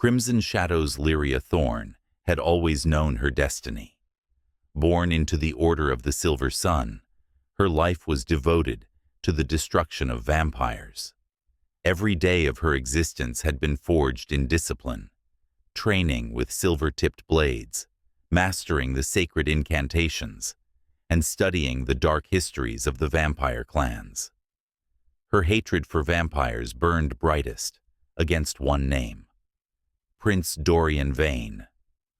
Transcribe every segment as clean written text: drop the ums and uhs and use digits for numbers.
Crimson Shadow's Lyria Thorne had always known her destiny. Born into the Order of the Silver Sun, her life was devoted to the destruction of vampires. Every day of her existence had been forged in discipline, training with silver-tipped blades, mastering the sacred incantations, and studying the dark histories of the vampire clans. Her hatred for vampires burned brightest against one name: Prince Dorian Veyne,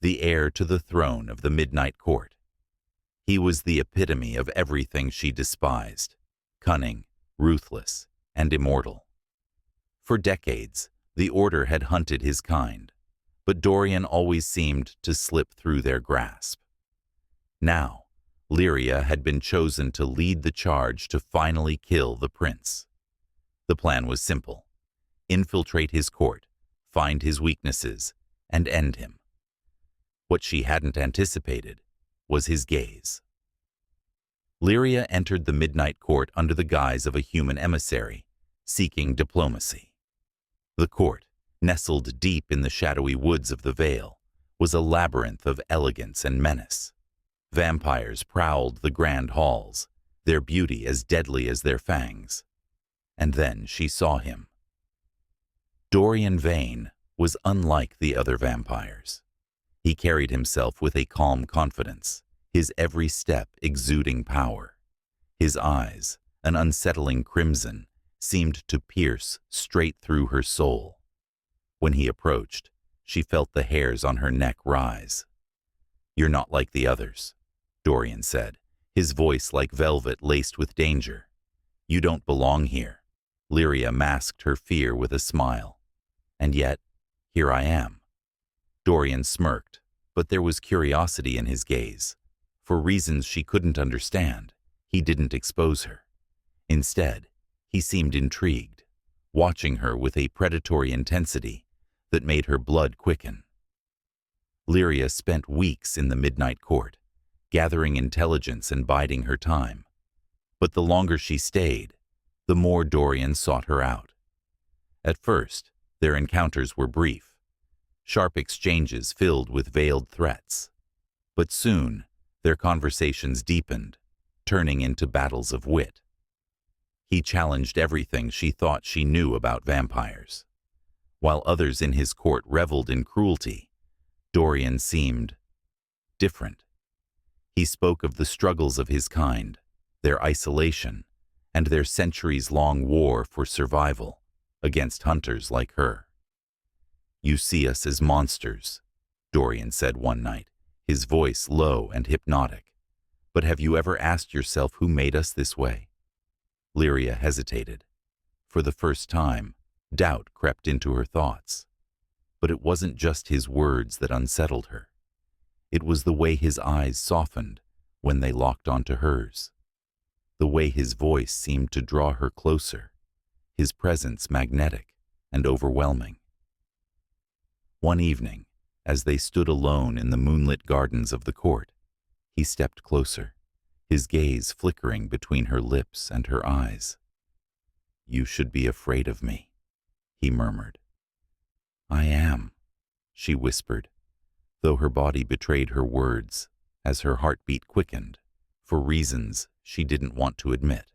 the heir to the throne of the Midnight Court. He was the epitome of everything she despised: cunning, ruthless, and immortal. For decades, the Order had hunted his kind, but Dorian always seemed to slip through their grasp. Now, Lyria had been chosen to lead the charge to finally kill the prince. The plan was simple: infiltrate his court, find his weaknesses, and end him. What she hadn't anticipated was his gaze. Lyria entered the Midnight Court under the guise of a human emissary, seeking diplomacy. The court, nestled deep in the shadowy woods of the Vale, was a labyrinth of elegance and menace. Vampires prowled the grand halls, their beauty as deadly as their fangs. And then she saw him. Dorian Veyne was unlike the other vampires. He carried himself with a calm confidence, his every step exuding power. His eyes, an unsettling crimson, seemed to pierce straight through her soul. When he approached, she felt the hairs on her neck rise. "You're not like the others," Dorian said, his voice like velvet laced with danger. "You don't belong here." Lyria masked her fear with a smile. "And yet, here I am." Dorian smirked, but there was curiosity in his gaze. For reasons she couldn't understand, he didn't expose her. Instead, he seemed intrigued, watching her with a predatory intensity that made her blood quicken. Lyria spent weeks in the Midnight Court, gathering intelligence and biding her time. But the longer she stayed, the more Dorian sought her out. At first, their encounters were brief, sharp exchanges filled with veiled threats. But soon, their conversations deepened, turning into battles of wit. He challenged everything she thought she knew about vampires. While others in his court reveled in cruelty, Dorian seemed different. He spoke of the struggles of his kind, their isolation, and their centuries-long war for survival against hunters like her. "You see us as monsters," Dorian said one night, his voice low and hypnotic. "But have you ever asked yourself who made us this way?" Lyria hesitated. For the first time, doubt crept into her thoughts. But it wasn't just his words that unsettled her. It was the way his eyes softened when they locked onto hers. The way his voice seemed to draw her closer, his presence magnetic and overwhelming. One evening, as they stood alone in the moonlit gardens of the court, he stepped closer, his gaze flickering between her lips and her eyes. "You should be afraid of me," he murmured. "I am," she whispered, though her body betrayed her words as her heartbeat quickened, for reasons she didn't want to admit.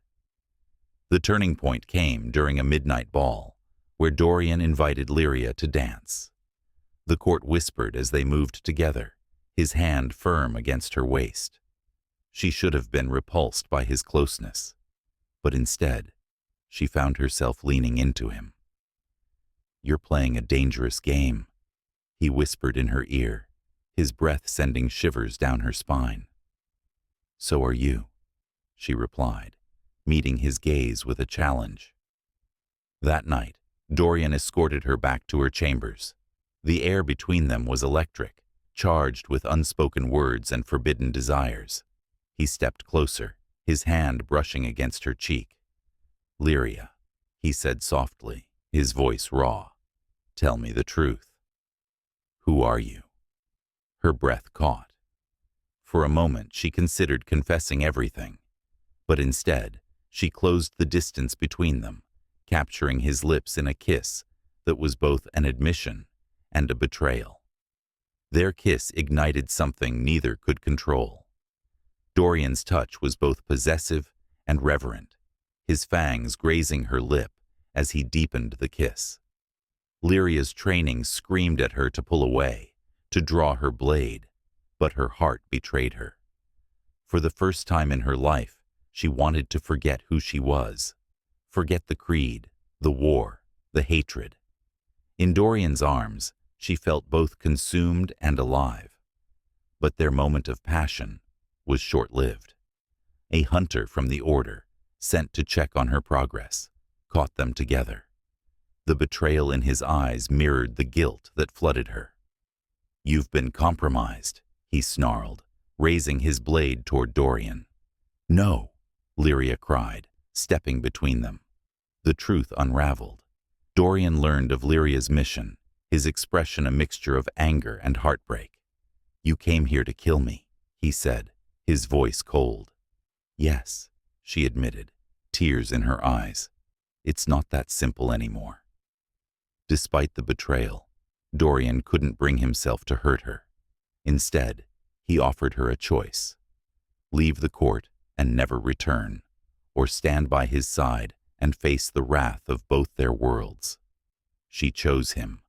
The turning point came during a midnight ball, where Dorian invited Lyria to dance. The court whispered as they moved together, his hand firm against her waist. She should have been repulsed by his closeness, but instead, she found herself leaning into him. "You're playing a dangerous game," he whispered in her ear, his breath sending shivers down her spine. "So are you," she replied, meeting his gaze with a challenge. That night, Dorian escorted her back to her chambers. The air between them was electric, charged with unspoken words and forbidden desires. He stepped closer, his hand brushing against her cheek. "Lyria," he said softly, his voice raw, "tell me the truth. Who are you?" Her breath caught. For a moment she considered confessing everything, but instead she closed the distance between them, capturing his lips in a kiss that was both an admission and a betrayal. Their kiss ignited something neither could control. Dorian's touch was both possessive and reverent, his fangs grazing her lip as he deepened the kiss. Lyria's training screamed at her to pull away, to draw her blade, but her heart betrayed her. For the first time in her life, she wanted to forget who she was, forget the creed, the war, the hatred. In Dorian's arms, she felt both consumed and alive. But their moment of passion was short-lived. A hunter from the Order, sent to check on her progress, caught them together. The betrayal in his eyes mirrored the guilt that flooded her. "You've been compromised," he snarled, raising his blade toward Dorian. "No," Lyria cried, stepping between them. The truth unraveled. Dorian learned of Lyria's mission, his expression a mixture of anger and heartbreak. "You came here to kill me," he said, his voice cold. "Yes," she admitted, tears in her eyes. "It's not that simple anymore." Despite the betrayal, Dorian couldn't bring himself to hurt her. Instead, he offered her a choice: leave the court and never return, or stand by his side and face the wrath of both their worlds. She chose him.